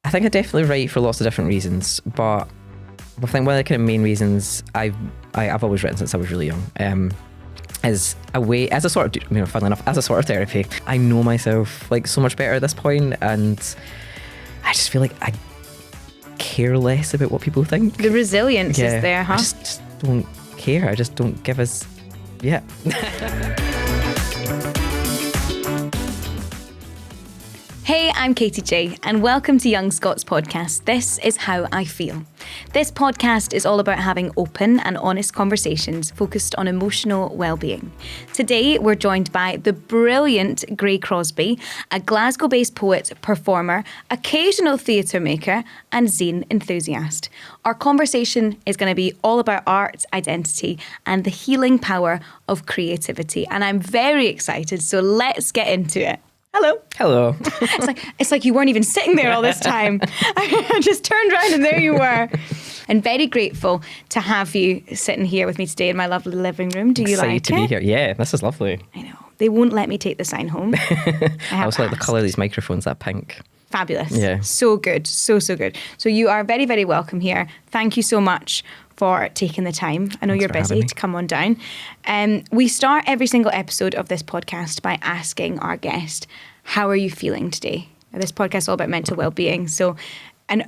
I think I definitely write for lots of different reasons, but I think one of the kind of main reasons I've always written since I was really young, is a way, as a sort of, funnily enough, as a sort of therapy. I know myself like so much better at this point, and I just feel like I care less about what people think. The resilience is there, huh? I just don't care. I just don't give us, yeah. Hey, I'm Katie J, and welcome to Young Scot's podcast. This is How I Feel. This podcast is all about having open and honest conversations focused on emotional well-being. Today, we're joined by the brilliant Crosbie, a Glasgow-based poet, performer, occasional theatre maker, and zine enthusiast. Our conversation is going to be all about art, identity, and the healing power of creativity. And I'm very excited, so let's get into it. Hello. It's like you weren't even sitting there all this time. I just turned around and there you were. And very grateful to have you sitting here with me today in my lovely living room. Do you like it? Excited to be here. Yeah, this is lovely. I know. They won't let me take the sign home. I also like the colour of these microphones, that pink. Fabulous. Yeah. So good. So good. So you are very, very welcome here. Thank you so much for taking the time. I know you're busy to come on down. We start every single episode of this podcast by asking our guest, how are you feeling today? Now, this podcast is all about mental well-being. So, and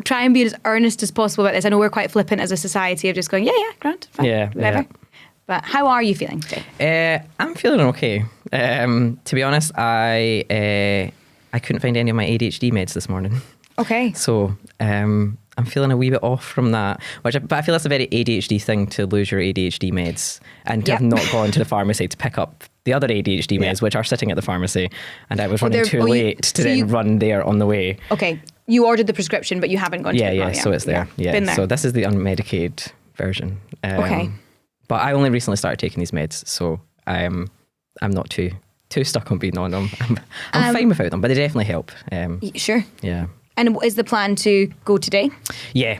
try and be as earnest as possible about this. I know we're quite flippant as a society of just going, yeah, grand, fine, whatever. Yeah. But how are you feeling today? I'm feeling okay. To be honest, I couldn't find any of my ADHD meds this morning. Okay. So I'm feeling a wee bit off from that, but I feel that's a very ADHD thing, to lose your ADHD meds and to have not gone to the pharmacy to pick up the other ADHD meds, which are sitting at the pharmacy, and I was running too late to then run there on the way. Okay, you ordered the prescription, but you haven't gone to the pharmacy. So it's there. Yeah, been there. So this is the unmedicated version. Okay. But I only recently started taking these meds, so I'm not too stuck on being on them. I'm fine without them, but they definitely help. Sure. Yeah. And is the plan to go today? Yeah.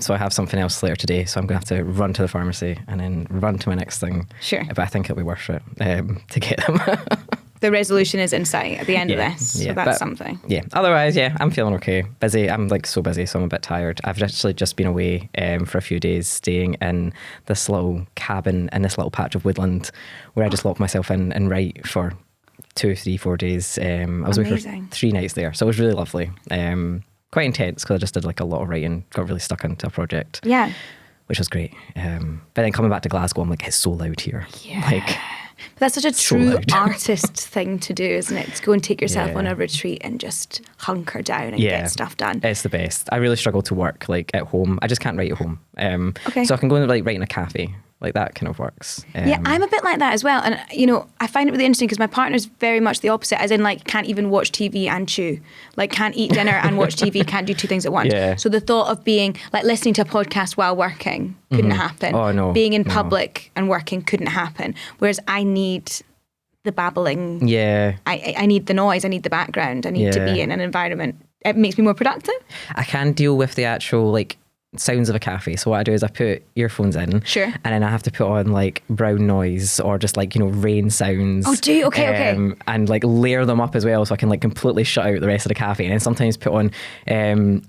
So I have something else later today, so I'm going to have to run to the pharmacy and then run to my next thing. Sure. But I think it'll be worth it to get them. The resolution is in sight at the end of this, so that's something. Yeah. Otherwise, I'm feeling okay. Busy. I'm so busy, so I'm a bit tired. I've actually just been away for a few days, staying in this little cabin in this little patch of woodland where I just lock myself in and write for 2, 3, 4 days. I was away for 3 nights there, so it was really lovely. Quite intense because I just did like a lot of writing, got really stuck into a project. Yeah. Which was great. But then coming back to Glasgow, I'm like, it's so loud here. Yeah. But that's such a true artist thing to do, isn't it? To go and take yourself on a retreat and just hunker down and get stuff done. It's the best. I really struggle to work like at home. I just can't write at home. Okay. So I can go and like write in a cafe. Like that kind of works. Yeah, I'm a bit like that as well. And, I find it really interesting because my partner's very much the opposite, as in like can't even watch TV and chew. Like can't eat dinner and watch TV, can't do 2 things at once. Yeah. So the thought of being like listening to a podcast while working couldn't happen. Oh, no. Being in public and working couldn't happen. Whereas I need the babbling. Yeah. I need the noise. I need the background. I need to be in an environment. It makes me more productive. I can deal with the actual like sounds of a cafe. So what I do is I put earphones in. Sure. And then I have to put on like brown noise or just like, rain sounds. Oh, do you? Okay. And like layer them up as well so I can like completely shut out the rest of the cafe. And then sometimes put on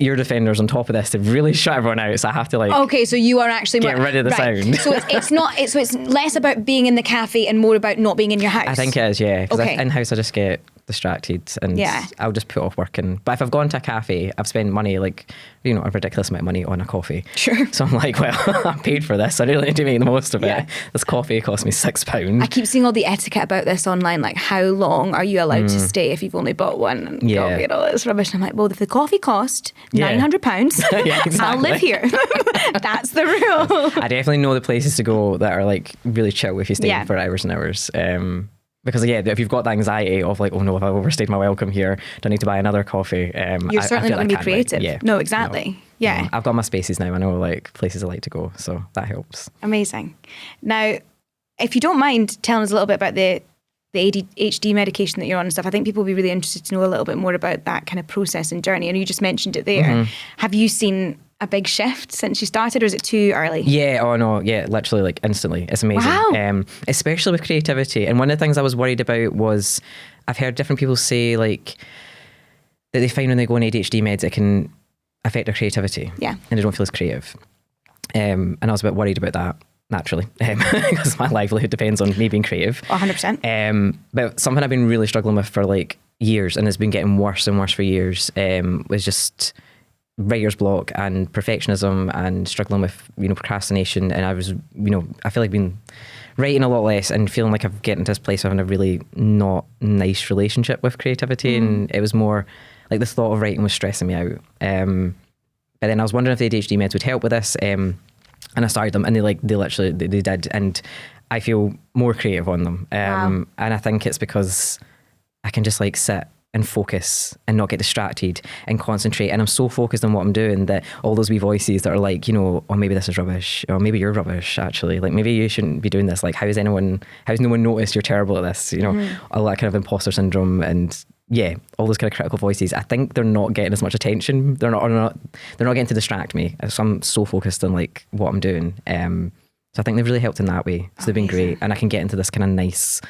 ear defenders on top of this to really shut everyone out. So I have to like... Okay, so you are actually... get rid of the sound. So it's less about being in the cafe and more about not being in your house. I think it is, yeah. Because in-house I just get distracted and I'll just put off working. But if I've gone to a cafe, I've spent money like, a ridiculous amount of money on a coffee. Sure. So I'm like, well, I paid for this. I really need to make the most of it. This coffee cost me £6. I keep seeing all the etiquette about this online, like how long are you allowed to stay if you've only bought one and coffee and all this rubbish. And I'm like, well, if the coffee cost £900, exactly. I'll live here. That's the rule. I definitely know the places to go that are like really chill if you stay for hours and hours. Because if you've got the anxiety of like, oh no, if I've overstayed my welcome here, do I need to buy another coffee? You're certainly not going to be creative. No, exactly. No. Yeah. No. I've got my spaces now. I know like places I like to go, so that helps. Amazing. Now, if you don't mind telling us a little bit about the ADHD medication that you're on and stuff, I think people will be really interested to know a little bit more about that kind of process and journey. And you just mentioned it there. Mm-hmm. Have you seen a big shift since you started, or is it too early? Yeah, oh no, yeah, literally like instantly. It's amazing. Wow. Especially with creativity. And one of the things I was worried about was I've heard different people say like that they find when they go on ADHD meds, it can affect their creativity. Yeah. And they don't feel as creative. And I was a bit worried about that, naturally, because my livelihood depends on me being creative. 100%. But something I've been really struggling with for like years, and it's been getting worse and worse for years, was just writer's block and perfectionism and struggling with, procrastination. And I was, I feel like been writing a lot less and feeling like I've getting to this place of having a really not nice relationship with creativity. And it was more like the thought of writing was stressing me out. But then I was wondering if the ADHD meds would help with this. And I started them, and they literally did. And I feel more creative on them. Wow. And I think it's because I can just like sit and focus and not get distracted and concentrate. And I'm so focused on what I'm doing that all those wee voices that are like, oh, maybe this is rubbish, or maybe you're rubbish, actually. Like, maybe you shouldn't be doing this. Like, how's no one noticed you're terrible at this? All that kind of imposter syndrome and all those kind of critical voices. I think they're not getting as much attention. They're not getting to distract me. So I'm so focused on like what I'm doing. So I think they've really helped in that way. So they've been great. And I can get into this kind of nice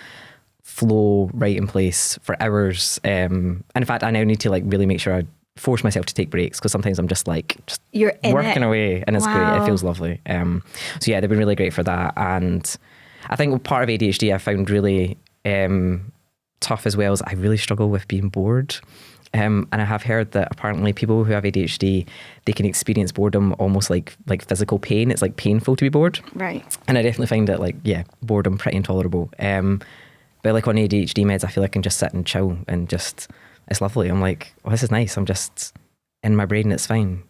flow writing place for hours. And in fact, I now need to like really make sure I force myself to take breaks, because sometimes I'm just you're working away, and it's great. It feels lovely. So they've been really great for that. And I think part of ADHD I found really tough as well is I really struggle with being bored. And I have heard that apparently people who have ADHD, they can experience boredom almost like physical pain. It's like painful to be bored. Right. And I definitely find it boredom pretty intolerable. But like on ADHD meds, I feel like I can just sit and chill and just, it's lovely. I'm like, oh, this is nice. I'm just in my brain, it's fine.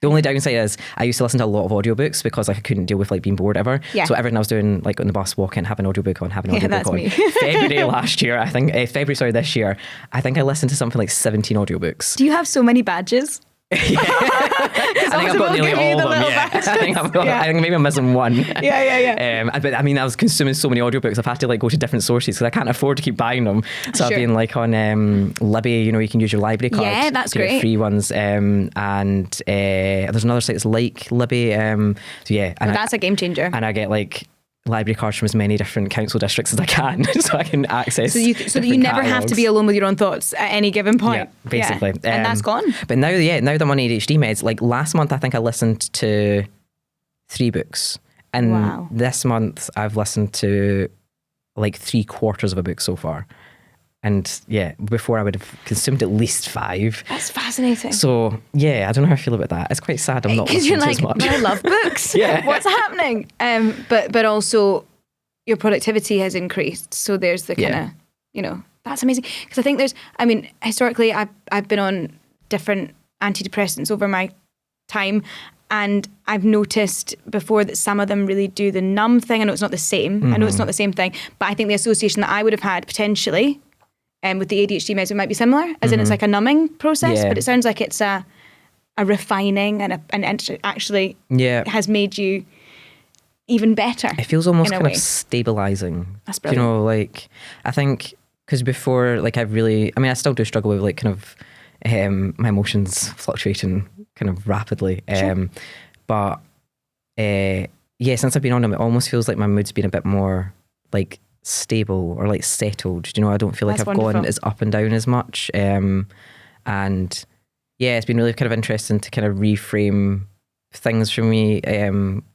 The only downside is I used to listen to a lot of audiobooks because like I couldn't deal with like being bored ever. Yeah. So everything I was doing like on the bus walking, have an audiobook on. Me. February last year, I think, this year, I think I listened to something like 17 audiobooks. Do you have so many badges? I think I've got nearly all of them. I think maybe I'm missing one. But I mean, I was consuming so many audiobooks, I've had to like go to different sources because I can't afford to keep buying them. So I've been like on Libby, you can use your library card. Yeah, that's great. Get free ones. And there's another site that's like Libby. And that's a game changer. And I get like library cards from as many different council districts as I can, so I can access. So that you never have to be alone with your own thoughts at any given point. Yeah, basically. Yeah. And that's gone. But now that I'm on ADHD meds, like last month I think I listened to 3 books, and this month I've listened to like 3/4 of a book so far. And before I would have consumed at least 5. That's fascinating. So I don't know how I feel about that. It's quite sad I'm not listening to as much. But I love books. What's happening? But also your productivity has increased. So there's the kind of, that's amazing. Because I think historically I've been on different antidepressants over my time, and I've noticed before that some of them really do the numb thing. I know it's not the same. Mm-hmm. I know it's not the same thing, but I think the association that I would have had potentially with the ADHD meds, it might be similar, as in it's like a numbing process, but it sounds like it's a refining and actually has made you even better. It feels almost kind of stabilizing. That's brilliant. I think because before, I still do struggle with kind of my emotions fluctuating kind of rapidly. Sure. But since I've been on them, it almost feels like my mood's been a bit more stable or settled. I don't feel like That's I've wonderful. gone as up and down as much. And it's been really kind of interesting to kind of reframe things for me,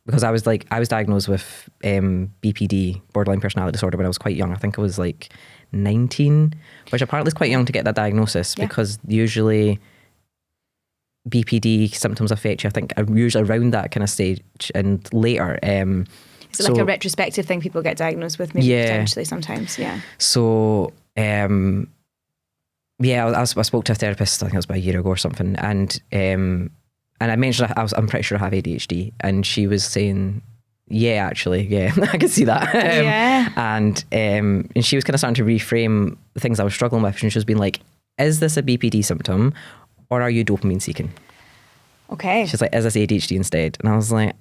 because I was diagnosed with BPD, borderline personality disorder, when I was quite young. I think I was 19, which apparently is quite young to get that diagnosis, because usually BPD symptoms affect you, I think, usually around that kind of stage and later. Is it a retrospective thing people get diagnosed with, maybe potentially sometimes? Yeah. So, I spoke to a therapist, I think it was about a year ago or something, and I mentioned I'm pretty sure I have ADHD, and she was saying, actually, I can see that. And she was kind of starting to reframe the things I was struggling with, and she was being like, is this a BPD symptom, or are you dopamine seeking? Okay. She's like, is this ADHD instead? And I was like,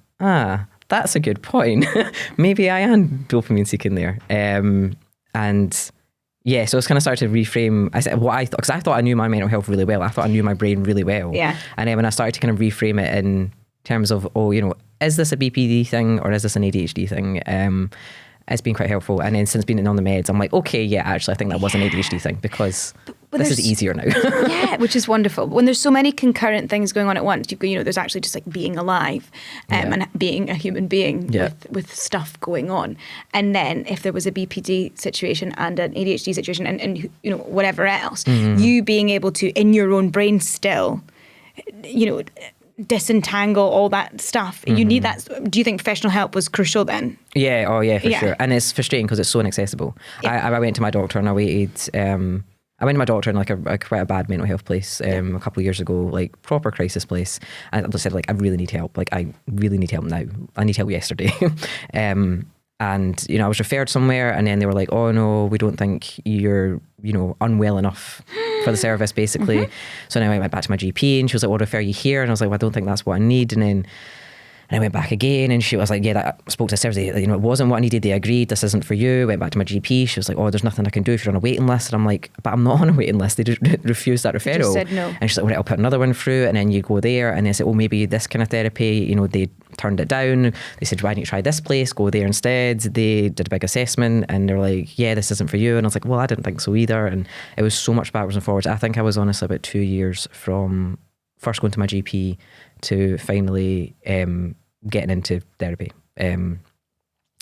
that's a good point. Maybe I am dopamine seeking there. So it's kind of started to reframe. I said because I thought I knew my mental health really well. I thought I knew my brain really well. Yeah. And then when I started to kind of reframe it in terms of, is this a BPD thing or is this an ADHD thing? It's been quite helpful. And then since being on the meds, I'm like, okay, yeah, actually, I think that was an ADHD thing because this is easier now. Yeah, which is wonderful. When there's so many concurrent things going on at once, there's actually just like being alive and being a human being with stuff going on. And then if there was a BPD situation and an ADHD situation and whatever else, you being able to, in your own brain still, disentangle all that stuff. You need that. Do you think professional help was crucial then? Yeah, for sure. And it's frustrating because it's so inaccessible. Yeah. I went to my doctor and I waited. I went to my doctor in like a quite a bad mental health place a couple of years ago, like proper crisis place. And I said, like, I really need help. Like, I really need help now. I need help yesterday. And, I was referred somewhere and then they were like, oh no, we don't think you're, unwell enough for the service, basically. So then I went back to my GP and she was like, we'll refer you here. And I was like, well, I don't think that's what I need. And I went back again and she was like, I spoke to the service, it wasn't what I needed. They agreed, this isn't for you. Went back to my GP. She was like, oh, there's nothing I can do if you're on a waiting list. And I'm like, but I'm not on a waiting list. They just refused that referral. Just said no. And she's like, well, I'll put another one through. And then you go there and they said, oh, maybe this kind of therapy, they turned it down. They said, why don't you try this place? Go there instead. They did a big assessment and they're like, yeah, this isn't for you. And I was like, well, I didn't think so either. And it was so much backwards and forwards. I think I was honestly about 2 years from first going to my GP to finally getting into therapy. And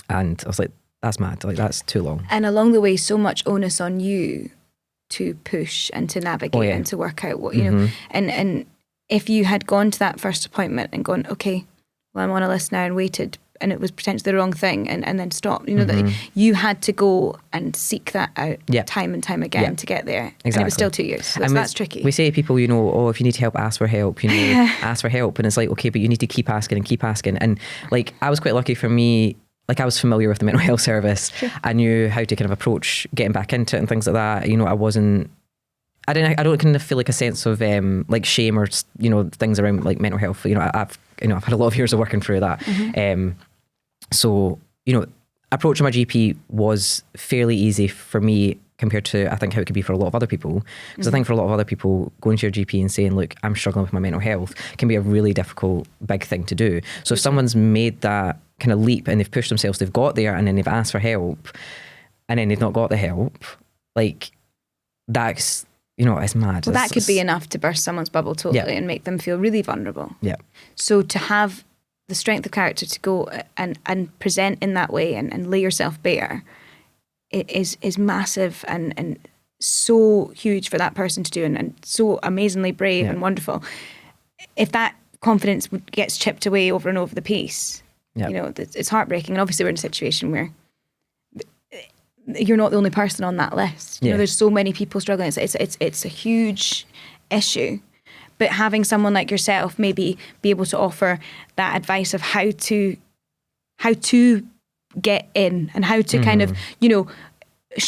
I was like, that's mad. Like, that's too long. And along the way, so much onus on you to push and to navigate and to work out what, and if you had gone to that first appointment and gone, okay, well, I'm on a list now and waited, and it was potentially the wrong thing and then stopped, that you had to go and seek that out time and time again to get there. Exactly. And it was still 2 years. So that's tricky. We say to people, oh, if you need help, ask for help, ask for help. And it's like, okay, but you need to keep asking and keep asking. And like, I was quite lucky for me, like I was familiar with the mental health service. Sure. I knew how to kind of approach getting back into it and things like that. I don't kind of feel like a sense of like shame or things around like mental health. I've had a lot of years of working through that. So approaching my GP was fairly easy for me compared to I think how it could be for a lot of other people. Because I think for a lot of other people, going to your GP and saying, look, I'm struggling with my mental health can be a really difficult big thing to do. So if someone's made that kind of leap and they've pushed themselves, they've got there and then they've asked for help and then they've not got the help, like that's it's mad. Well, that could be enough to burst someone's bubble totally and make them feel really vulnerable. Yeah. So to have the strength of character to go and present in that way and lay yourself bare is massive and so huge for that person to do and so amazingly brave and wonderful. If that confidence gets chipped away over and over the piece, it's heartbreaking. And obviously we're in a situation where you're not the only person on that list. There's so many people struggling. It's a huge issue. But having someone like yourself maybe be able to offer that advice of how to get in and how to kind of,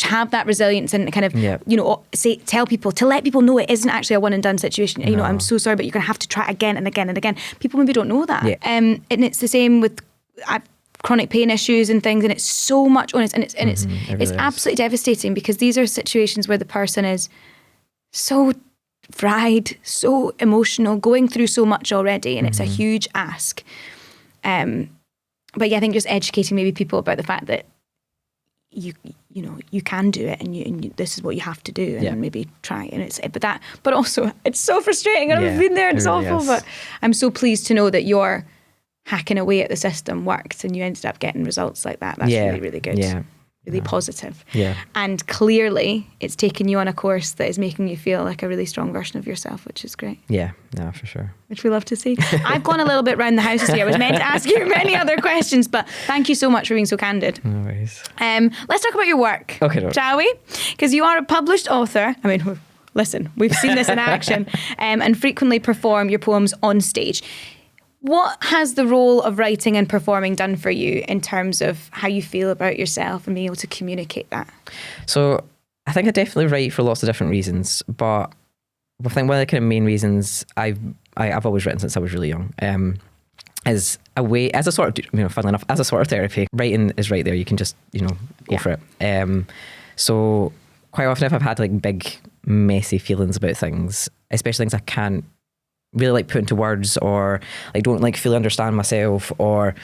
have that resilience and kind of, tell people, to let people know it isn't actually a one and done situation. No. I'm so sorry, but you're going to have to try again and again and again. People maybe don't know that. Yeah. And it's the same with chronic pain issues and things, and it's so much onus, and it's absolutely devastating because these are situations where the person is so fried, so emotional, going through so much already, and it's a huge ask. But yeah, I think just educating maybe people about the fact that you can do it, and you this is what you have to do, and maybe try. And but also it's so frustrating. And I've been there, and it's awful. But I'm so pleased to know that you're hacking away at the system worked and you ended up getting results like that. That's really, really good. Yeah. Really positive. Yeah. And clearly it's taken you on a course that is making you feel like a really strong version of yourself, which is great. Yeah, no, for sure. Which we love to see. I've gone a little bit round the houses here. I was meant to ask you many other questions, but thank you so much for being so candid. No worries. Let's talk about your work, shall we? Because you are a published author. I mean, listen, we've seen this in action, and frequently perform your poems on stage. What has the role of writing and performing done for you in terms of how you feel about yourself and being able to communicate that? So I think I definitely write for lots of different reasons, but I think one of the kind of main reasons I've always written since I was really young is a way, as a sort of, funnily enough, as a sort of therapy. Writing is right there. You can just, go for it. So quite often if I've had like big, messy feelings about things, especially things I can't really like put into words, or like don't like fully understand myself, or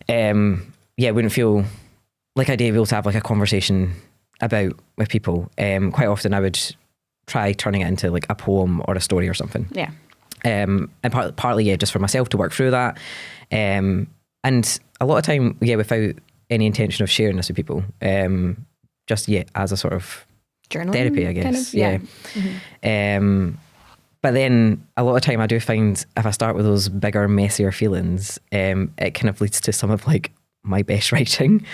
wouldn't feel like I'd be able to have like a conversation about with people. Quite often I would try turning it into like a poem or a story or something. Yeah. And partly just for myself to work through that. And a lot of time, without any intention of sharing this with people. Just as a sort of journaling therapy, I guess. Kind of, yeah. Mm-hmm. But then a lot of time I do find if I start with those bigger, messier feelings, it kind of leads to some of like my best writing.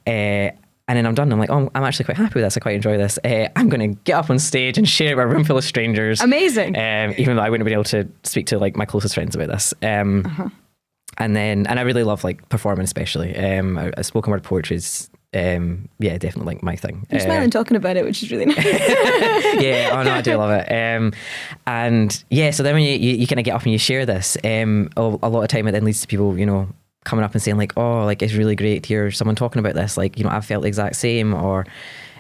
And then I'm done. I'm like, oh, I'm actually quite happy with this. I quite enjoy this. I'm going to get up on stage and share it with a room full of strangers. Amazing. Even though I wouldn't have been able to speak to like my closest friends about this. And I really love like performing, especially. Spoken word poetry is definitely like my thing. You're smiling talking about it, which is really nice. I do love it. So then when you kind of get up and you share this, a lot of time it then leads to people, coming up and saying like, oh, like it's really great to hear someone talking about this. Like, I've felt the exact same, or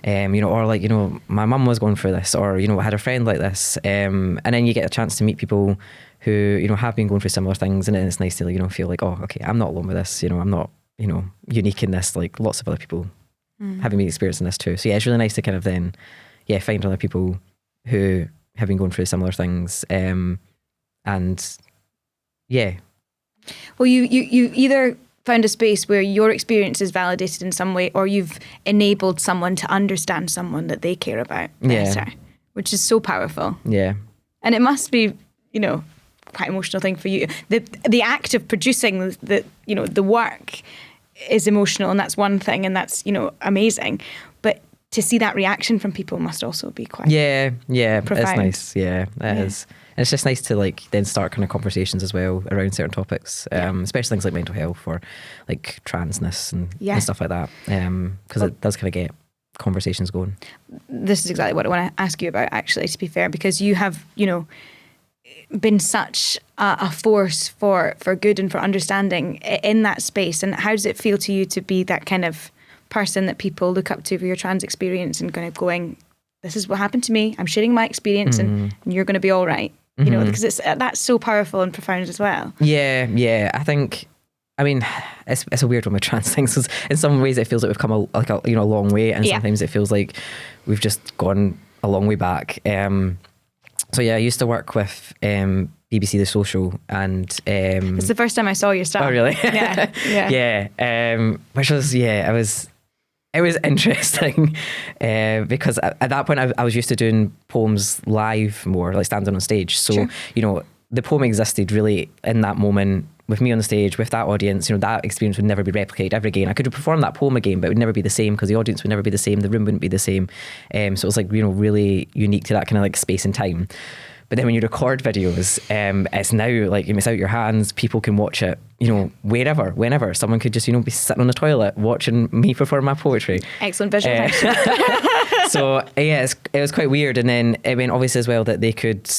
or like, my mum was going through this, or, I had a friend like this. And then you get a chance to meet people who, have been going through similar things, and it's nice to, feel like, oh, okay, I'm not alone with this, I'm not, unique in this, like lots of other people having been experiencing this too. So yeah, it's really nice to kind of then, find other people who have been going through similar things. Well, you either found a space where your experience is validated in some way, or you've enabled someone to understand someone that they care about better, which is so powerful. Yeah. And it must be, quite emotional thing for you. The act of producing the work is emotional, and that's one thing, and that's, amazing. But to see that reaction from people must also be quite profound. It's nice. It is. And it's just nice to like then start kind of conversations as well around certain topics, especially things like mental health or like transness and stuff like that, because it does kind of get conversations going. This is exactly what I want to ask you about, actually, to be fair, because you have, been such a force for good and for understanding in that space. And how does it feel to you to be that kind of person that people look up to for your trans experience and kind of going, this is what happened to me, I'm sharing my experience, and you're going to be all right, because that's so powerful and profound as well. I think, it's a weird one with trans things, because in some ways it feels like we've come a long way, and sometimes it feels like we've just gone a long way back. So I used to work with BBC The Social, and it's the first time I saw your stuff. Oh really? Yeah. Which was it was interesting, because at that point I was used to doing poems live more, like standing on stage. So the poem existed really in that moment with me on the stage with that audience. That experience would never be replicated ever again. I could have performed that poem again, but it would never be the same, because the audience would never be the same, the room wouldn't be the same. So it was like, really unique to that kind of like space and time. But then when you record videos, it's now like it's out your hands. People can watch it, wherever, whenever. Someone could just, be sitting on the toilet watching me perform my poetry. Excellent visual. So it was quite weird. And then obviously as well that they could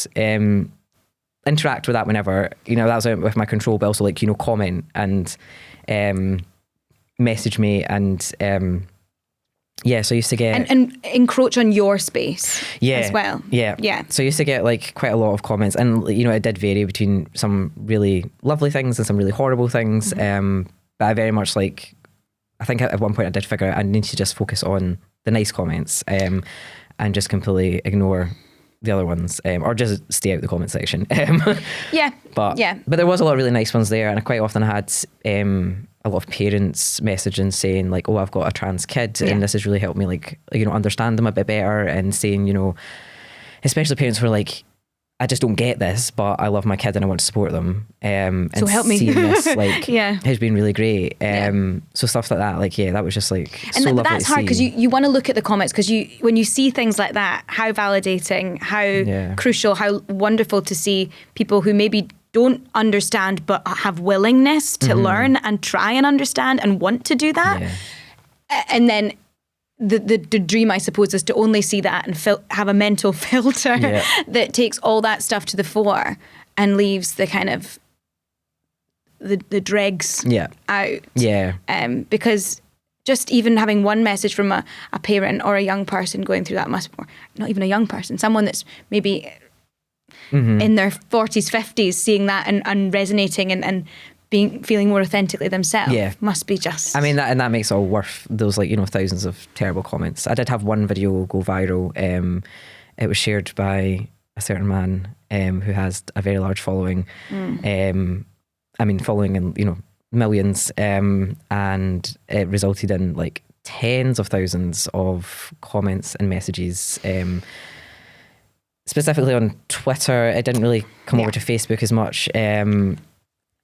interact with that whenever, that was with my control, but also like, comment and message me, and so I used to get and encroach on your space as well. So I used to get like quite a lot of comments, and it did vary between some really lovely things and some really horrible things. But I very much like, I think at one point I did figure out I need to just focus on the nice comments, and just completely ignore the other ones, or just stay out the comment section. But there was a lot of really nice ones there, and I quite often had a lot of parents messaging saying like, oh, I've got a trans kid, and this has really helped me like, understand them a bit better, and saying, especially parents who are like, I just don't get this, but I love my kid and I want to support them. And so help me. Seeing this like has been really great. So stuff like that, like that was just like and so lovely. That's hard, because you want to look at the comments, because when you see things like that, how validating, how crucial, how wonderful to see people who maybe don't understand but have willingness to learn and try and understand and want to do that. And then the dream, I suppose, is to only see that and have a mental filter that takes all that stuff to the fore and leaves the kind of the dregs out. Because just even having one message from a parent or a young person going through that or not even a young person, someone that's maybe in their 40s, 50s, seeing that and resonating and feeling more authentically themselves must be just... I mean, that makes it all worth those thousands of terrible comments. I did have one video go viral. It was shared by a certain man who has a very large following. Following in millions, and it resulted in like tens of thousands of comments and messages. Specifically on Twitter, it didn't really come over to Facebook as much, and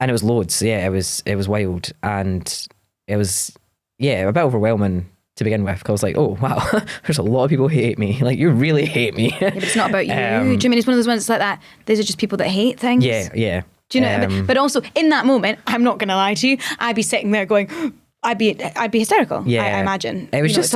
it was loads. Yeah, it was wild, and it was a bit overwhelming to begin with. Because I was like, oh wow, there's a lot of people who hate me. Like, you really hate me. But it's not about you. Do you mean it's one of those ones like that? These are just people that hate things. Yeah. Do you know? But also in that moment, I'm not going to lie to you, I'd be sitting there going, I'd be hysterical. Yeah, I imagine. It was just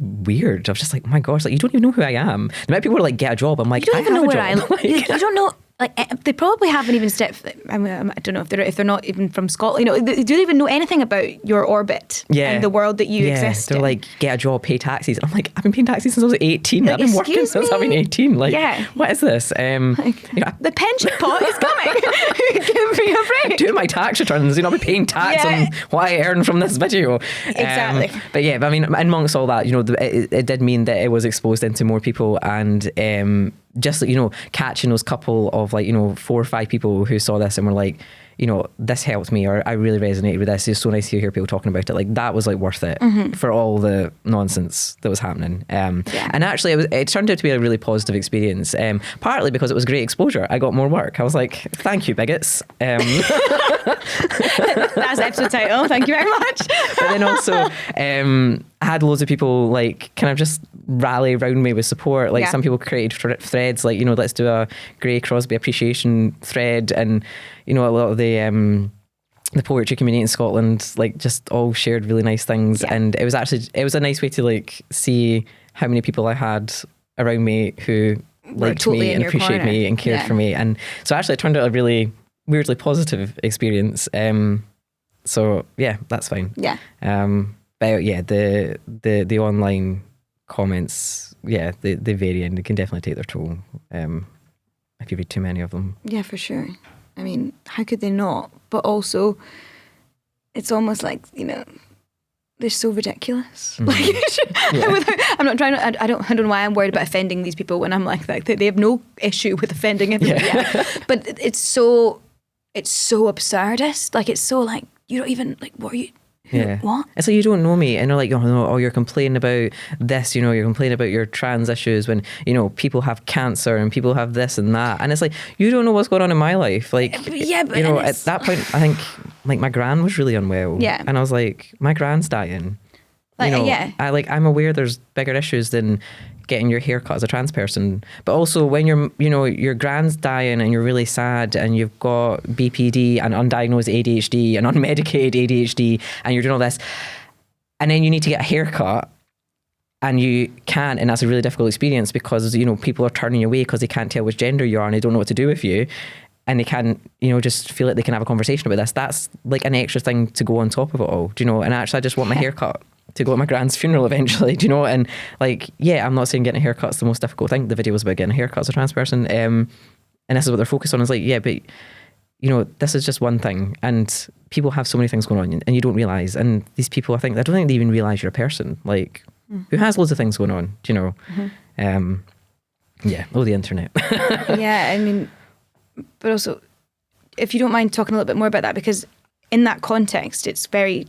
weird. I was just like, oh my gosh, like, you don't even know who I am. The amount of people are like, get a job. I'm like, you don't even know where I live. You don't know. Like, they probably haven't even stepped. I don't know if they're not even from Scotland. Do they even know anything about your orbit and the world that you exist they're in? like, get a job, pay taxes. I'm like, I've been paying taxes since I was 18. I've been working since I've been 18. Like, what is this? The pension pot is coming. Give me a break. Doing my tax returns. I've been paying tax on what I earn from this video. Exactly. But I mean, amongst all that, it did mean that it was exposed into more people, and just catching those couple of 4 or 5 people who saw this and were like, this helped me, or I really resonated with this. It's so nice to hear people talking about it. Like, that was worth it for all the nonsense that was happening. And actually it turned out to be a really positive experience, partly because it was great exposure. I got more work. I was like, thank you, bigots. That's the episode title. Thank you very much. But then also I had loads of people kind of just rally around me with support. Some people created threads let's do a Grey Crosbie appreciation thread, and a lot of the poetry community in Scotland just all shared really nice things, and it was a nice way to see how many people I had around me who liked totally me and appreciated me and cared for me. And so actually it turned out a really weirdly positive experience. So that's fine. But the online comments, they vary, and they can definitely take their toll if you read too many of them. Yeah, for sure. I mean, how could they not? But also, it's almost like, they're so ridiculous. I'm not trying to, I don't know why I'm worried about offending these people when I'm like that. They have no issue with offending everybody. But it's so absurdist. It's so you don't even, what are you... What? It's like, you don't know me, and they're like, you're complaining about this, you're complaining about your trans issues when, people have cancer and people have this and that. And it's like, you don't know what's going on in my life. But at that point, I think my gran was really unwell. Yeah. And I was like, my gran's dying. I'm aware there's bigger issues than getting your hair cut as a trans person, but also when your gran's dying and you're really sad and you've got BPD and undiagnosed ADHD and unmedicated ADHD and you're doing all this, and then you need to get a haircut and you can't, and that's a really difficult experience because people are turning you away because they can't tell which gender you are and they don't know what to do with you, and they can't just feel like they can have a conversation about this. That's an extra thing to go on top of it all, and actually I just want my haircut to go at my gran's funeral eventually, and I'm not saying getting a haircut's the most difficult thing. The video was about getting a haircut as a trans person, and this is what they're focused on. Is but this is just one thing, and people have so many things going on, and you don't realise. And these people, I don't think they even realise you're a person who has loads of things going on. The internet. I mean, but also, if you don't mind talking a little bit more about that, because in that context, it's very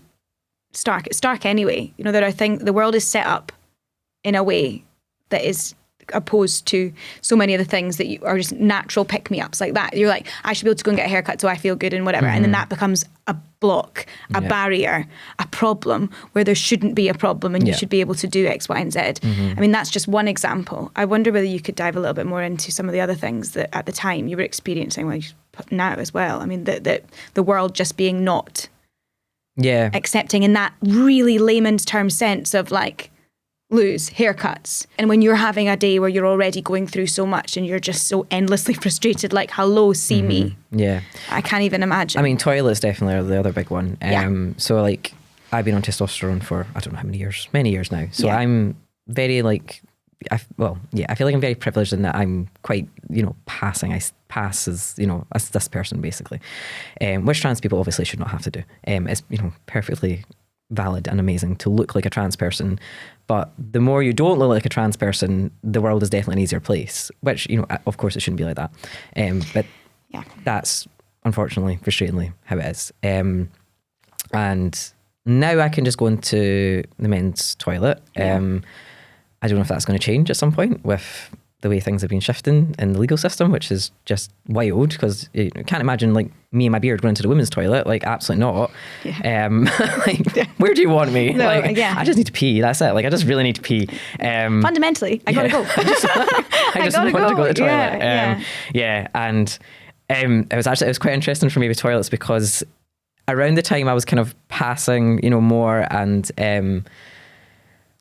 stark. It's stark anyway. That I think the world is set up in a way that is opposed to so many of the things that are just natural pick-me-ups like that. You're like, I should be able to go and get a haircut so I feel good and whatever. And then that becomes a block, a barrier, a problem where there shouldn't be a problem and you should be able to do X, Y, and Z. I mean, that's just one example. I wonder whether you could dive a little bit more into some of the other things that at the time you were experiencing, now as well. I mean, the world just being not accepting in that really layman's term sense of lose haircuts, and when you're having a day where you're already going through so much and you're just so endlessly frustrated, hello, see me. I can't even imagine. I mean, toilets definitely are the other big one. So I've been on testosterone for I don't know how many years now, so I'm very I feel like I'm very privileged in that I'm quite passing. I pass as, as this person, basically. Which trans people obviously should not have to do. It's, perfectly valid and amazing to look like a trans person. But the more you don't look like a trans person, the world is definitely an easier place, which, of course it shouldn't be like that. But yeah, that's unfortunately, frustratingly, how it is. And now I can just go into the men's toilet. I don't know if that's going to change at some point with the way things have been shifting in the legal system, which is just wild, because you can't imagine like me and my beard going into the women's toilet. Like, absolutely not. Where do you want me? No, I just need to pee. That's it. Like, I just really need to pee. Fundamentally, I gotta go. I just want to go to the toilet. And it was quite interesting for me with toilets, because around the time I was kind of passing, more and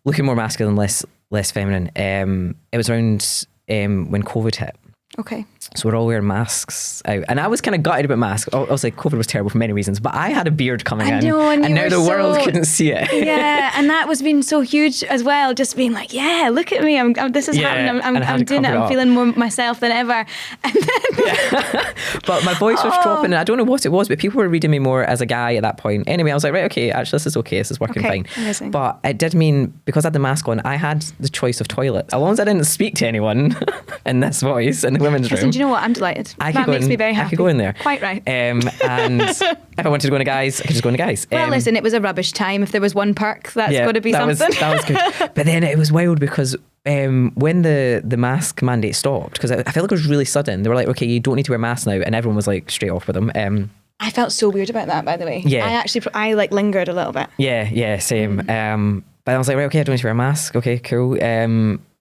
looking more masculine, less feminine. It was around when COVID hit. Okay. So we're all wearing masks out. And I was kind of gutted about masks. I was like, COVID was terrible for many reasons, but I had a beard coming in. And now the world couldn't see it. Yeah, and that was been so huge as well. Just being like, yeah, look at me. This is happening. I'm doing it. I'm feeling more myself than ever. And then But my voice was dropping, and I don't know what it was, but people were reading me more as a guy at that point. Anyway, I was like, right, okay, actually, this is okay. This is working fine. Amazing. But it did mean, because I had the mask on, I had the choice of toilet. As long as I didn't speak to anyone in this voice in the women's room. Listen, do you know what? I'm delighted. That makes me very happy. I could go in there. Quite right. And if I wanted to go into guys, I could just go into guys. Well, listen, it was a rubbish time. If there was one perk, that's got to be something. That was good. But then it was wild, because when the mask mandate stopped, because I felt like it was really sudden. They were like, okay, you don't need to wear masks now, and everyone was like straight off with them. I felt so weird about that, by the way. Yeah. I lingered a little bit. Yeah, same. But I was like, right, okay, I don't need to wear a mask. Okay, cool.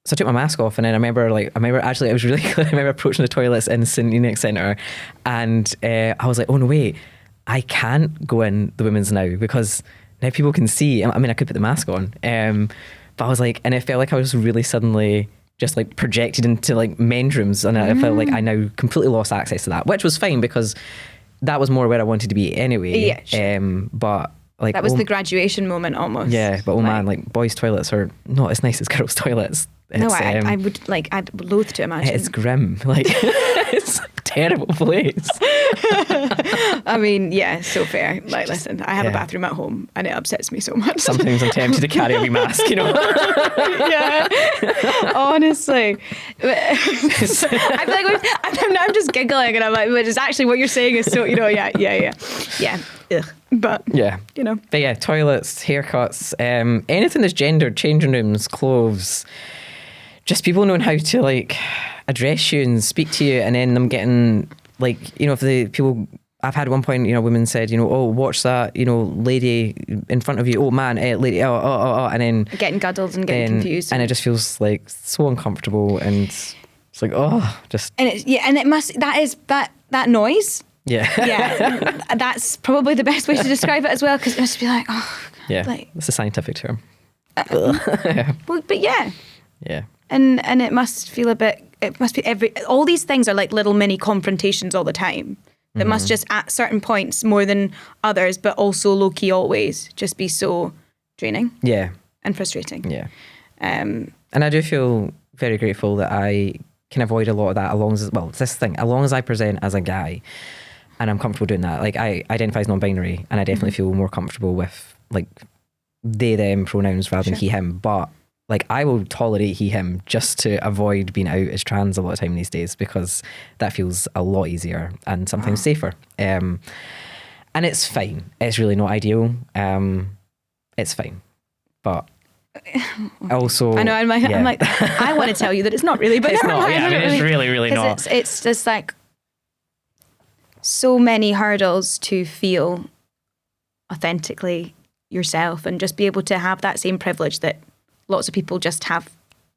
So I took my mask off, and then I remember actually, it was really good. I remember approaching the toilets in St. Enoch Centre, and I was like, oh no, wait, I can't go in the women's now, because now people can see. I mean, I could put the mask on, but I was like, and it felt like I was really suddenly just like projected into like men's rooms, and I felt like I now completely lost access to that, which was fine, because that was more where I wanted to be anyway. Yeah, sure. But like, that was the graduation moment almost. Yeah, but man, like boys' toilets are not as nice as girls' toilets. No, I'd loathe to imagine. It's grim. Like, it's a terrible place. I mean, yeah, so fair. Like, listen, I have a bathroom at home, and it upsets me so much. Sometimes I'm tempted to carry a wee mask, Yeah, honestly. I feel like I'm just giggling, and I'm like, but it's actually what you're saying is so, yeah. Ugh. But yeah, But yeah, toilets, haircuts, anything that's gendered, changing rooms, clothes. Just people knowing how to like address you and speak to you, and then them getting like, if the people, I've had at one point, women said, oh, watch that, lady in front of you, oh man, lady, and then getting guddled and getting confused, and it just feels like so uncomfortable, and it's like, and it must, that noise. Yeah, that's probably the best way to describe it as well, because it must be like, that's a scientific term. Well, but yeah. And it must feel it must be all these things are like little mini confrontations all the time that must just at certain points more than others, but also low key always just be so draining. Yeah. And frustrating. Yeah. And I do feel very grateful that I can avoid a lot of that as long as I present as a guy and I'm comfortable doing that. Like, I identify as non-binary, and I definitely feel more comfortable with like they, them pronouns rather than he, him. But like, I will tolerate he, him just to avoid being out as trans a lot of time these days, because that feels a lot easier and sometimes safer. And it's fine. It's really not ideal. It's fine. But also, I know, I'm like, I want to tell you that it's not really, but it's not. Yeah, I mean, it's really not. It's just like so many hurdles to feel authentically yourself and just be able to have that same privilege that lots of people just have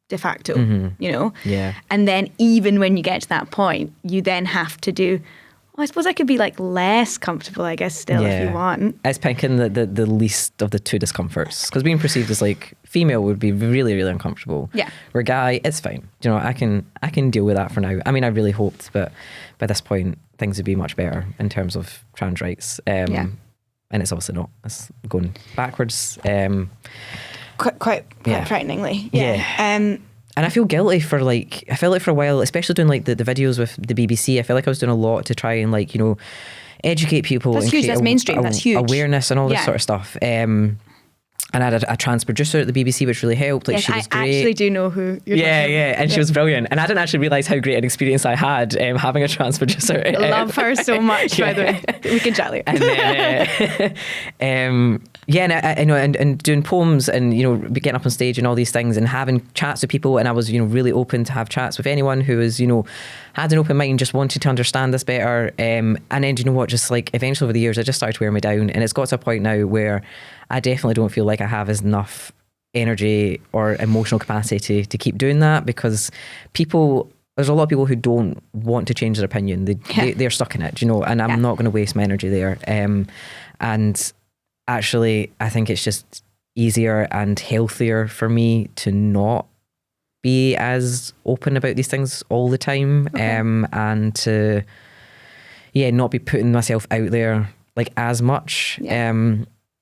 de facto, Yeah. And then even when you get to that point, you then have to do, I suppose I could be like less comfortable, I guess, still, if you want. It's picking the least of the two discomforts, because being perceived as like female would be really, really uncomfortable. Yeah. Where guy, it's fine. I can deal with that for now. I mean, I really hoped, but by this point things would be much better in terms of trans rights. And it's obviously not. It's going backwards. Quite frighteningly. Yeah. And I feel guilty for like, I felt like for a while, especially doing like the videos with the BBC, I felt like I was doing a lot to try and like, you know, educate people. That's and huge. create That's mainstream. That's huge. Awareness and all this Yeah. sort of stuff. And I had a trans producer at the BBC, which really helped. Like, Yes, she was I great. actually do know who you're Yeah, talking yeah, about. and she was brilliant. And I didn't actually realise how great an experience I had having a trans producer. I love her so much, by the way. We can chat later. And then, I know, and doing poems and, you know, getting up on stage and all these things and having chats with people. And I was, you know, really open to have chats with anyone who was, you know, had an open mind, just wanted to understand this better. And then, you know what, just like eventually over the years, I just started to wear me down. And it's got to a point now where I definitely don't feel like I have enough energy or emotional capacity to keep doing that, because there's a lot of people who don't want to change their opinion. They're stuck in it, you know, and I'm not going to waste my energy there. And actually, I think it's just easier and healthier for me to not be as open about these things all the time. And to, not be putting myself out there like as much.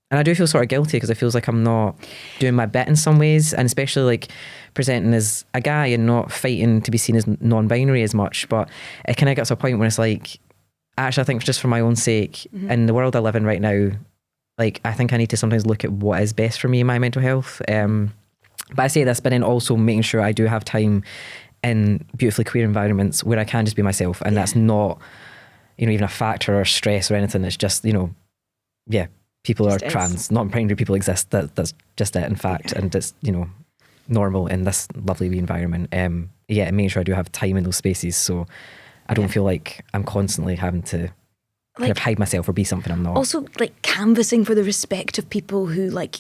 And I do feel sort of guilty because it feels like I'm not doing my bit in some ways, and especially like presenting as a guy and not fighting to be seen as non-binary as much. But it kind of gets to a point where it's like, actually, I think just for my own sake, in the world I live in right now, like I think I need to sometimes look at what is best for me in my mental health. But I say this, but then also making sure I do have time in beautifully queer environments where I can just be myself, and that's not, you know, even a factor or stress or anything. It's just, you know, people are trans, non-binary people exist. That's just it, in fact, and it's, you know, normal in this lovely wee environment. Making sure I do have time in those spaces, so I don't feel like I'm constantly having to kind of hide myself or be something I'm not. Also, like canvassing for the respect of people who like,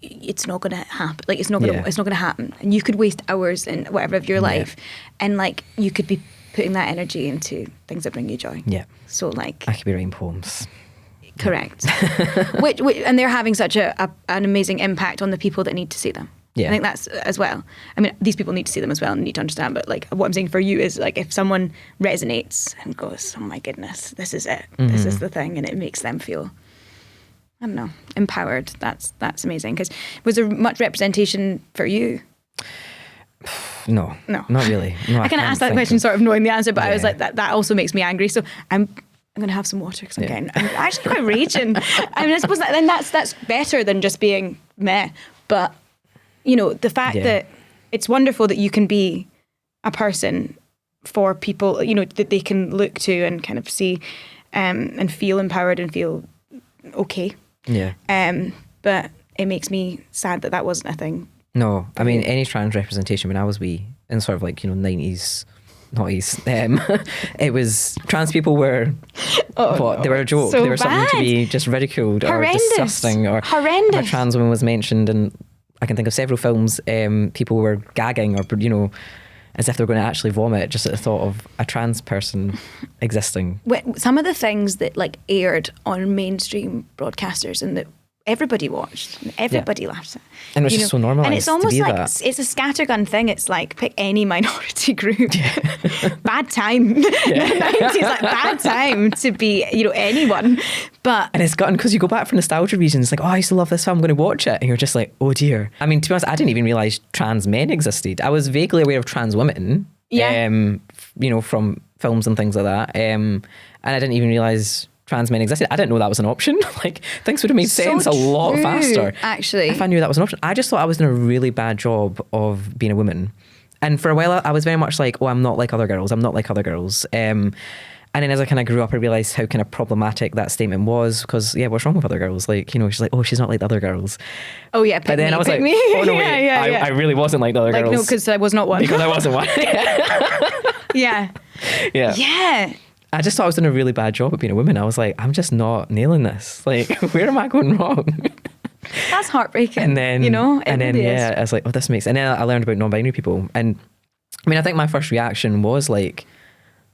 it's not going to happen. Like it's not going to happen, and you could waste hours in whatever of your life, and like you could be putting that energy into things that bring you joy. Yeah. So like, I could be writing poems. Correct. which, and they're having such an amazing impact on the people that need to see them. I think that's as well. I mean, these people need to see them as well and need to understand. But like, what I'm saying for you is like, if someone resonates and goes, "Oh my goodness, this is it. This is the thing," and it makes them feel, I don't know, empowered. That's amazing. Because was there much representation for you? No, not really. No, I kind of asked that question sort of knowing the answer, but I was like, that also makes me angry. So I'm going to have some water because I'm actually quite raging. I mean, I suppose then that's better than just being meh. But, you know, the fact that it's wonderful that you can be a person for people, you know, that they can look to and kind of see and feel empowered and feel okay. Yeah. But it makes me sad that wasn't a thing. No, I mean, any trans representation when I was wee, in sort of like, you know, 90s, noughties, it was, trans people were, they were a joke. So they were something to be just ridiculed or disgusting. Or if a trans woman was mentioned, and I can think of several films, people were gagging or, you know, as if they were going to actually vomit just at the thought of a trans person existing. Some of the things that like aired on mainstream broadcasters and that everybody watched, and everybody laughed at. And it was just so normalised. And it's almost like that. It's a scattergun thing. It's like pick any minority group. Bad time. The 90s, like bad time to be, you know, anyone. And it's gotten, because you go back for nostalgia reasons, it's like, oh, I used to love this film, I'm going to watch it. And you're just like, oh dear. I mean, to be honest, I didn't even realise trans men existed. I was vaguely aware of trans women, you know, from films and things like that. And I didn't even realise trans men existed. I didn't know that was an option. Like, things would have made sense a lot faster, actually, if I knew that was an option. I just thought I was doing a really bad job of being a woman. And for a while, I was very much like, oh, I'm not like other girls. I'm not like other girls. And then as I kind of grew up, I realised how kind of problematic that statement was, because, what's wrong with other girls? Like, you know, she's like, oh, she's not like the other girls. Oh, yeah, but then I was like, oh, no, wait, I really wasn't like the other girls. No, because I was not one. Because I wasn't one. Yeah. I just thought I was doing a really bad job of being a woman. I was like, I'm just not nailing this. Like, where am I going wrong? That's heartbreaking. And then, you know, and then I was like, oh, this makes. And then I learned about non-binary people, and I mean, I think my first reaction was like,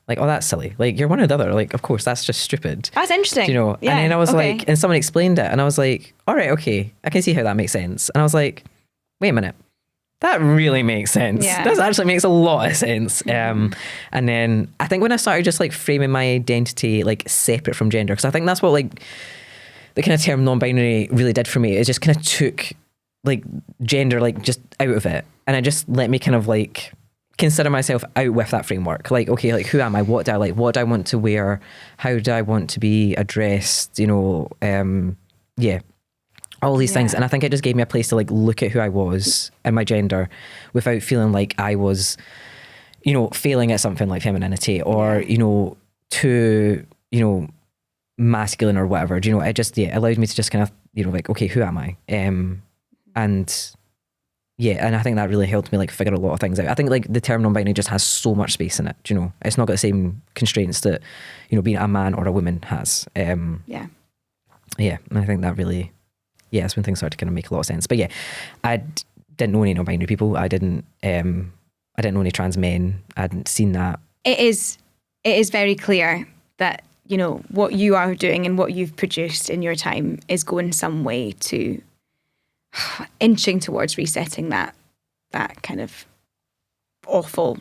oh, that's silly. Like, you're one or the other. Like, of course, that's just stupid. That's interesting. You know. And then I was like, and someone explained it, and I was like, all right, okay, I can see how that makes sense. And I was like, wait a minute. That really makes sense. Yeah. That actually makes a lot of sense. And then I think when I started just like framing my identity like separate from gender, because I think that's what like the kind of term non-binary really did for me. It just kind of took like gender like just out of it. and it just let me kind of like consider myself out with that framework. Like, okay, like who am I? What do I like? What do I want to wear? How do I want to be addressed? You know, all these things. And I think it just gave me a place to like look at who I was and my gender without feeling like I was, you know, failing at something like femininity or, you know, too, you know, masculine or whatever. Do you know, it just, allowed me to just kind of, you know, like, okay, who am I? And I think that really helped me like figure a lot of things out. I think like the term non-binary just has so much space in it. Do you know, it's not got the same constraints that, you know, being a man or a woman has. And I think that really, that's when things started to kind of make a lot of sense. But I didn't know any non-binary people. I didn't know any trans men. I hadn't seen that. It is very clear that, you know, what you are doing and what you've produced in your time is going some way to inching towards resetting that kind of awful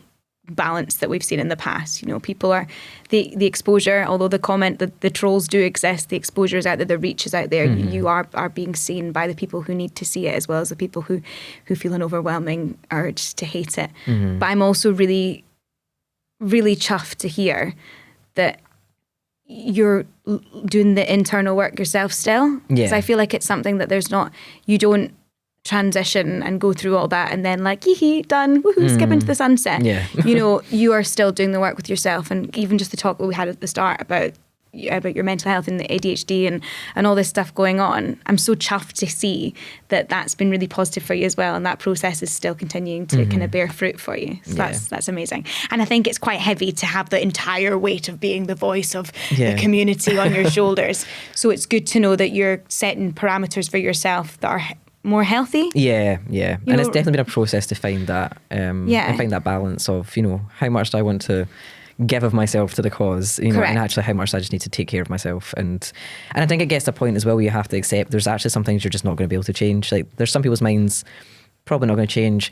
balance that we've seen in the past. You know, people are the exposure, although the comment that the trolls do exist, the exposure is out there, the reach is out there. You are being seen by the people who need to see it, as well as the people who feel an overwhelming urge to hate it. But I'm also really, really chuffed to hear that you're doing the internal work yourself still. Because I feel like it's something that you don't transition and go through all that and then like, done, woohoo, skip into the sunset. You know, you are still doing the work with yourself. And even just the talk that we had at the start about your mental health and the ADHD and all this stuff going on, I'm so chuffed to see that that's been really positive for you as well, and that process is still continuing to kind of bear fruit for you. So that's amazing. And I think it's quite heavy to have the entire weight of being the voice of the community on your shoulders. So it's good to know that you're setting parameters for yourself that are more healthy. And it's definitely been a process to find that and find that balance of, you know, how much do I want to give of myself to the cause, you know, and actually how much I just need to take care of myself. And I think it gets to a point as well where you have to accept there's actually some things you're just not going to be able to change. Like there's some people's minds probably not going to change.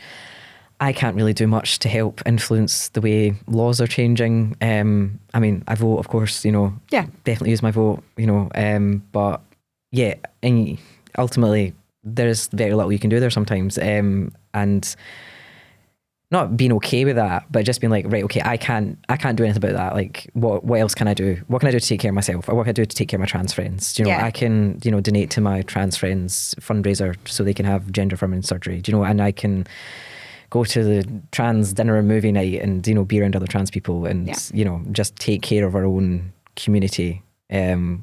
I can't really do much to help influence the way laws are changing. I mean, I vote, of course, you know, definitely use my vote, you know, but and ultimately there's very little you can do there sometimes. And not being okay with that, but just being like, right, okay, I can't do anything about that. Like, what else can I do? What can I do to take care of myself? Or what can I do to take care of my trans friends? Do you know, I can, you know, donate to my trans friends fundraiser so they can have gender affirming surgery. Do you know, and I can go to the trans dinner and movie night and, you know, be around other trans people and, you know, just take care of our own community,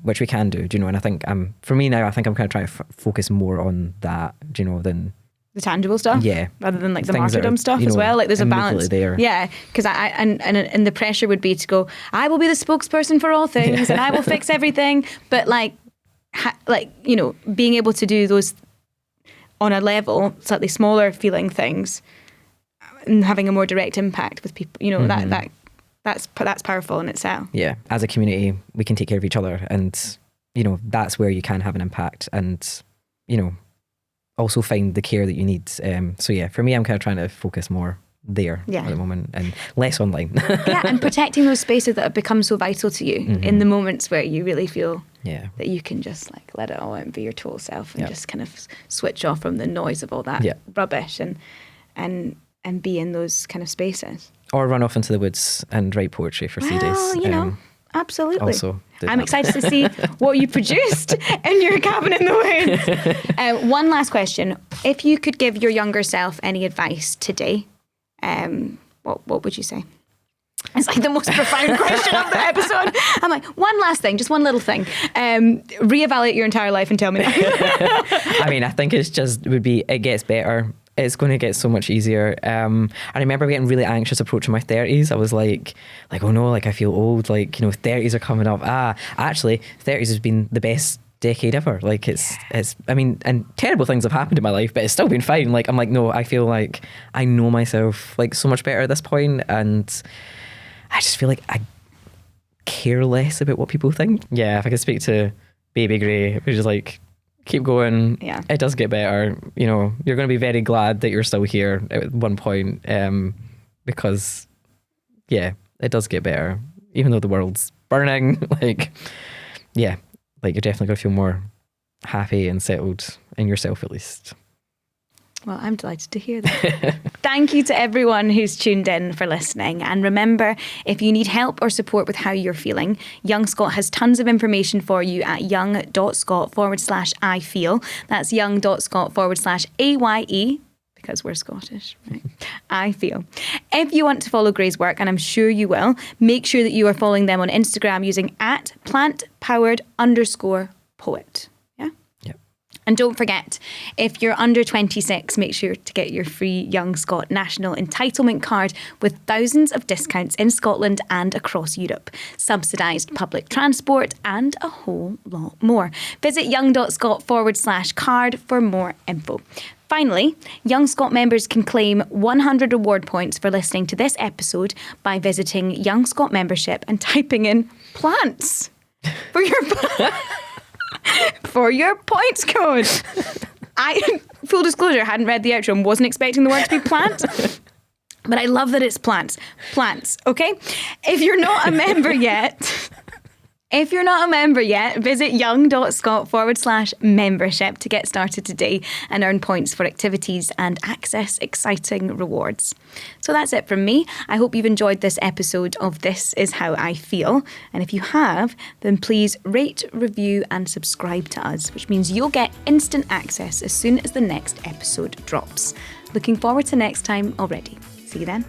which we can do, you know. And I think for me now, I think I'm kind of trying to focus more on that, you know, than the tangible stuff, rather than like the martyrdom stuff, you know, as well. Like there's a balance there. Because and the pressure would be to go, I will be the spokesperson for all things and I will fix everything. But like you know, being able to do those on a level, slightly smaller feeling things, and having a more direct impact with people, you know, that's powerful in itself. Yeah, as a community, we can take care of each other, and you know, that's where you can have an impact, and you know, also find the care that you need. So for me, I'm kind of trying to focus more there at the moment and less online. And protecting those spaces that have become so vital to you in the moments where you really feel that you can just like let it all out and be your total self and just kind of switch off from the noise of all that rubbish and be in those kind of spaces. Or run off into the woods and write poetry for 3 days. You know, absolutely. Also, I'm excited to see what you produced in your cabin in the woods. One last question. If you could give your younger self any advice today, what would you say? It's like the most profound question of the episode. I'm like, one last thing, just one little thing. Reevaluate your entire life and tell me that. I mean, I think it gets better. It's going to get so much easier. I remember getting really anxious approaching my 30s. I was like, oh no, like I feel old. Like, you know, 30s are coming up. Actually, 30s has been the best decade ever. Like it's, I mean, and terrible things have happened in my life, but it's still been fine. Like, I'm like, no, I feel like I know myself like so much better at this point, and I just feel like I care less about what people think. Yeah, if I could speak to Baby Grey, it was just like, keep going. Yeah, it does get better. You know, you're going to be very glad that you're still here at one point, because it does get better, even though the world's burning. Like, you're definitely going to feel more happy and settled in yourself, at least. Well, I'm delighted to hear that. Thank you to everyone who's tuned in for listening. And remember, if you need help or support with how you're feeling, Young Scot has tons of information for you at young.scot/AyeFeel. That's young.scot/AYE. Because we're Scottish, right? AyeFeel. If you want to follow Gray's work, and I'm sure you will, make sure that you are following them on Instagram using @plantpowered_poet. Yeah? Yep. And don't forget, if you're under 26, make sure to get your free Young Scot National Entitlement Card with thousands of discounts in Scotland and across Europe, subsidised public transport, and a whole lot more. Visit young.scot/card for more info. Finally, Young Scot members can claim 100 reward points for listening to this episode by visiting Young Scot membership and typing in plants for your for your points code. Full disclosure, hadn't read the outro and wasn't expecting the word to be plant. But I love that it's plants. Plants, okay? If you're not a member yet, visit young.scot/membership to get started today and earn points for activities and access exciting rewards. So that's it from me. I hope you've enjoyed this episode of This Is How I Feel. And if you have, then please rate, review and subscribe to us, which means you'll get instant access as soon as the next episode drops. Looking forward to next time already. See you then.